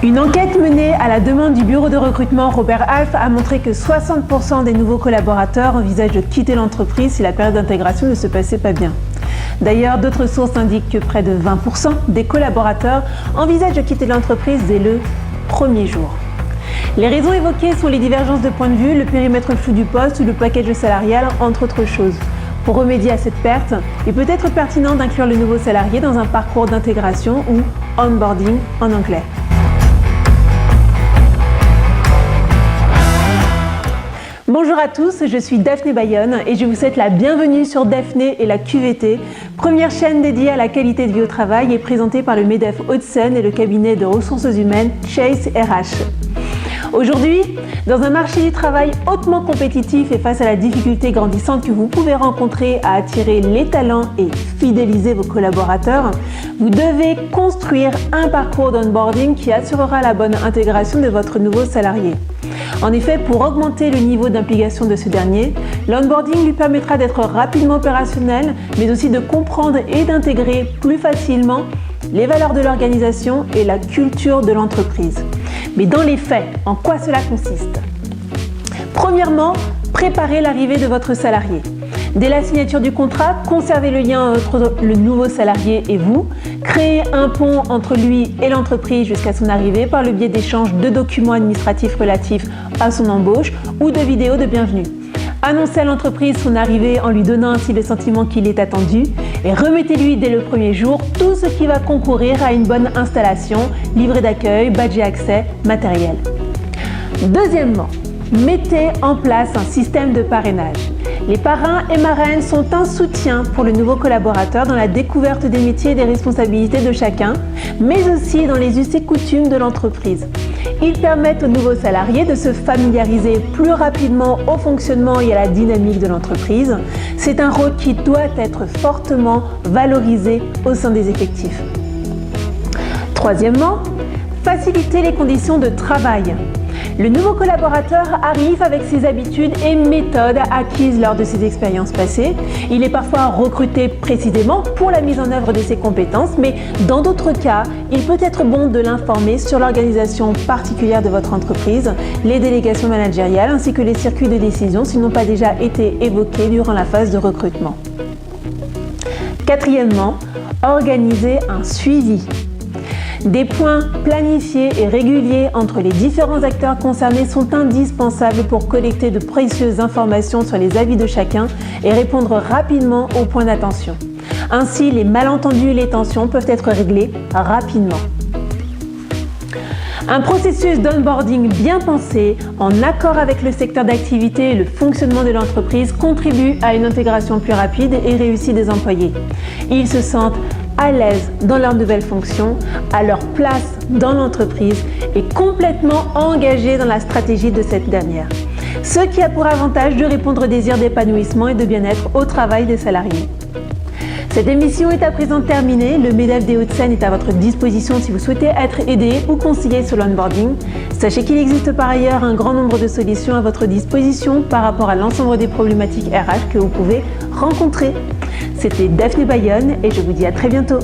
Une enquête menée à la demande du bureau de recrutement Robert Half a montré que 60% des nouveaux collaborateurs envisagent de quitter l'entreprise si la période d'intégration ne se passait pas bien. D'ailleurs, d'autres sources indiquent que près de 20% des collaborateurs envisagent de quitter l'entreprise dès le premier jour. Les raisons évoquées sont les divergences de point de vue, le périmètre flou du poste ou le package salarial, entre autres choses. Pour remédier à cette perte, il peut être pertinent d'inclure le nouveau salarié dans un parcours d'intégration ou onboarding en anglais. Bonjour à tous, je suis Daphné Bayonne et je vous souhaite la bienvenue sur Daphné et la QVT, première chaîne dédiée à la qualité de vie au travail et présentée par le MEDEF Hauts-de-Seine et le cabinet de ressources humaines Chase RH. Aujourd'hui, dans un marché du travail hautement compétitif et face à la difficulté grandissante que vous pouvez rencontrer à attirer les talents et fidéliser vos collaborateurs, vous devez construire un parcours d'onboarding qui assurera la bonne intégration de votre nouveau salarié. En effet, pour augmenter le niveau d'implication de ce dernier, l'onboarding lui permettra d'être rapidement opérationnel, mais aussi de comprendre et d'intégrer plus facilement les valeurs de l'organisation et la culture de l'entreprise. Mais dans les faits, en quoi cela consiste ? Premièrement, préparez l'arrivée de votre salarié. Dès la signature du contrat, conservez le lien entre le nouveau salarié et vous. Créez un pont entre lui et l'entreprise jusqu'à son arrivée par le biais d'échanges de documents administratifs relatifs à son embauche ou de vidéos de bienvenue. Annoncez à l'entreprise son arrivée en lui donnant ainsi le sentiment qu'il est attendu et remettez-lui dès le premier jour tout ce qui va concourir à une bonne installation, livret d'accueil, badge et accès, matériel. Deuxièmement, mettez en place un système de parrainage. Les parrains et marraines sont un soutien pour le nouveau collaborateur dans la découverte des métiers et des responsabilités de chacun, mais aussi dans les us et coutumes de l'entreprise. Ils permettent aux nouveaux salariés de se familiariser plus rapidement au fonctionnement et à la dynamique de l'entreprise. C'est un rôle qui doit être fortement valorisé au sein des effectifs. Troisièmement, faciliter les conditions de travail. Le nouveau collaborateur arrive avec ses habitudes et méthodes acquises lors de ses expériences passées. Il est parfois recruté précisément pour la mise en œuvre de ses compétences, mais dans d'autres cas, il peut être bon de l'informer sur l'organisation particulière de votre entreprise, les délégations managériales ainsi que les circuits de décision s'ils n'ont pas déjà été évoqués durant la phase de recrutement. Quatrièmement, organiser un suivi. Des points planifiés et réguliers entre les différents acteurs concernés sont indispensables pour collecter de précieuses informations sur les avis de chacun et répondre rapidement aux points d'attention. Ainsi, les malentendus et les tensions peuvent être réglés rapidement. Un processus d'onboarding bien pensé, en accord avec le secteur d'activité et le fonctionnement de l'entreprise, contribue à une intégration plus rapide et réussie des employés. Ils se sentent à l'aise dans leur nouvelle fonction, à leur place dans l'entreprise et complètement engagés dans la stratégie de cette dernière. Ce qui a pour avantage de répondre au désir d'épanouissement et de bien-être au travail des salariés. Cette émission est à présent terminée. Le MEDEF des Hauts-de-Seine est à votre disposition si vous souhaitez être aidé ou conseillé sur l'onboarding. Sachez qu'il existe par ailleurs un grand nombre de solutions à votre disposition par rapport à l'ensemble des problématiques RH que vous pouvez rencontrer. C'était Daphné Bayonne et je vous dis à très bientôt.